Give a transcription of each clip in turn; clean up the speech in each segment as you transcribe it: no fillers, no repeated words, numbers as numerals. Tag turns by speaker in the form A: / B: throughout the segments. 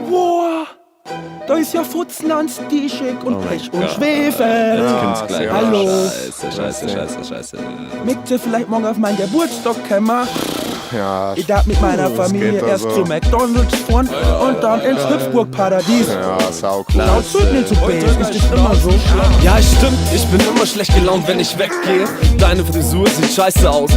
A: Boah, da ist ja Futzlands, Dischek und Blech und Schwefel.
B: Jetzt gleich.
A: Hallo.
B: Scheiße.
A: Möchtet ihr vielleicht morgen auf meinen Geburtstag kommen?
C: Ja,
A: Ich darf mit meiner
C: das
A: Familie
C: geht
A: erst
C: also.
A: zu McDonalds fahren und dann ins Hüpfburg-Paradies.
C: Ja, sau cool.
A: Laut Sydney zu Base, ist das immer so?
B: Ja, stimmt, ich bin immer schlecht gelaunt, wenn ich weggehe. Deine Frisur sieht scheiße aus.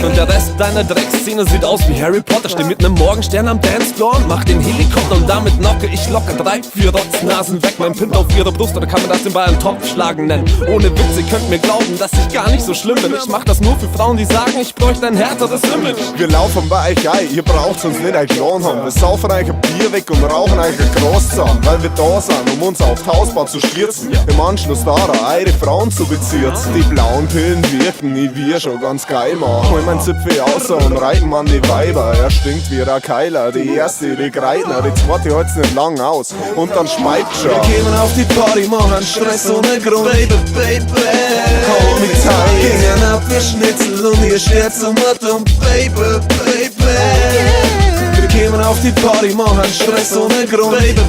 B: Und der Rest deiner Dreckszene sieht aus wie Harry Potter. Steh mit nem Morgenstern am Dancefloor und mach den Helikopter. Und damit knocke ich locker 3, 4 Rotznasen weg. Mein Pimp auf ihrer Brust, oder kann man das in Bayern Topfschlagen nennen? Ohne Witz, ihr könnt mir glauben, dass ich gar nicht so schlimm bin. Ich mach das nur für Frauen, die sagen, ich bräuchte ein härteres Image.
C: Wir laufen bei euch ein, ihr braucht uns nicht ein Klon haben. Wir saufen euch ein Bier weg und rauchen euch ein Gras zusammen. Weil wir da sind, um uns auf die Hausbau zu stürzen. Im Anschluss daran eure Frauen zu bezirzen. Die blauen Pillen wirken, ich wir schon ganz geil machen. Hol mein Zipfel aus und reiten an die Weiber. Er stinkt wie ein Keiler, die erste, die Greitner. Die zweite halt's nicht lang aus und dann schmeißt schon.
D: Wir gehen auf die Party, machen Stress ohne Grund. Baby, komm mit Teil. Gehen ab, wir Schnitzel und ihr steht zum Atom. Baby. Wir gehen auf die Party, machen Stress ohne Grund. Baby,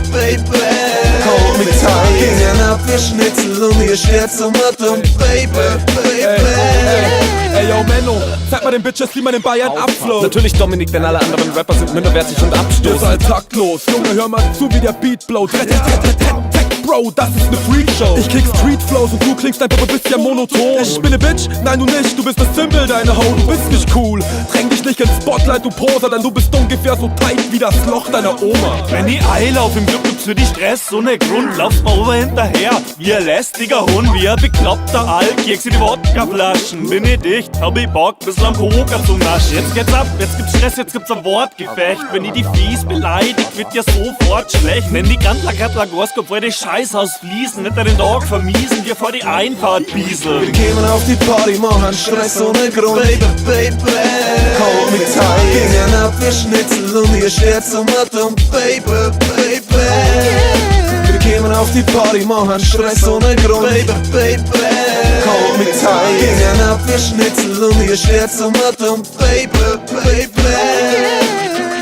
D: komm mit Teil. Gehen ab, wir Schnitzel und ihr steht zum Atom. Baby.
A: Ey, yo, Menno, sag mal den Bitches, wie man in Bayern abfloat.
B: Natürlich Dominik, denn alle anderen Rapper sind minderwertig und
A: Ihr
B: abstoßend.
A: seid taktlos, Junge, hör mal zu, wie der Beat blowt. Bro, das ist ne Freakshow. Ich krieg Street Flows und du klingst einfach ein bisschen monoton. Ich bin ne Bitch, nein du nicht, du bist das Symbol deiner Ho. Du bist nicht cool, dräng dich nicht ins Spotlight, du Poser, denn du bist ungefähr so tight wie das Loch deiner Oma.
E: Wenn ich einlauf im Club, gibt's für die Stress ohne Grund. Laufst mal over hinterher, wie ein lästiger Hund, wie ein bekloppter Alk. Kriegst du die Wodkaflaschen, bin ich dicht, hab ich Bock, bissl am Poker zu naschen. Jetzt geht's ab, jetzt gibt's Stress, jetzt gibt's ein Wortgefecht. Wenn ich die fies beleidigt, wird ja sofort schlecht. Nenn die Gantler Katlagoskop, weil die Scheißhaus fließen, nicht den Tag vermiesen, dir vor die Einfahrt bieseln.
D: Wir gehen auf die Party, machen Stress ohne Grund. Baby, komm mit Teil. Gehen ab, wir Schnitzel und ihr steht zum Atom. Baby. Wir gehen auf die Party, machen Stress ohne Grund. Baby, komm mit Teil. Gehen ab, wir Schnitzel und ihr steht zum Atom. Baby.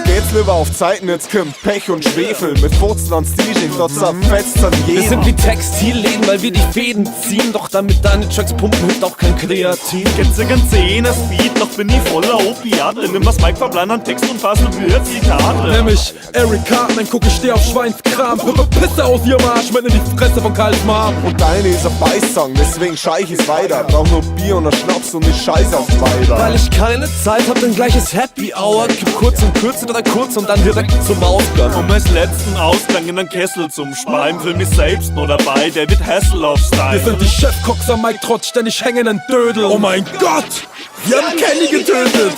C: Geht's lieber auf Zeiten, jetzt kommt Pech und Schwefel. Mit Futzlands DJ, dort zerfetzt an
B: Wir
C: jedem.
B: sind wie Textilläden, weil wir die Fäden ziehen. Doch damit deine Tracks pumpen, hilft auch kein Kreatin.
E: Jetzt ganz jener Speed, noch bin ich voller Opiate. Nimm das Mic, verblein Text und fass und wir Zitate.
A: Nämlich Eric Cartman, guck, ich steh auf Schweinskram. Pisse aus ihrem Arsch, mit in die Fresse von Karls Mom.
C: Und deine ist ein Beißsang, deswegen scheich ich's weiter. Brauch nur Bier und Schnaps und ich scheiß auf Weiber.
B: Weil ich keine Zeit hab, dann gleiches Happy Hour. Gib kurz und kürze, oder kurz und dann direkt zum Ausgang.
E: Um als letzten Ausgang in den Kessel zum Speien. Für mich selbst nur dabei, David Hasselhoff-Style.
A: Wir sind die Chefcoxer, Mike Trotz, ständig hängenden Dödel. Oh mein Gott, wir haben Kenny getötet.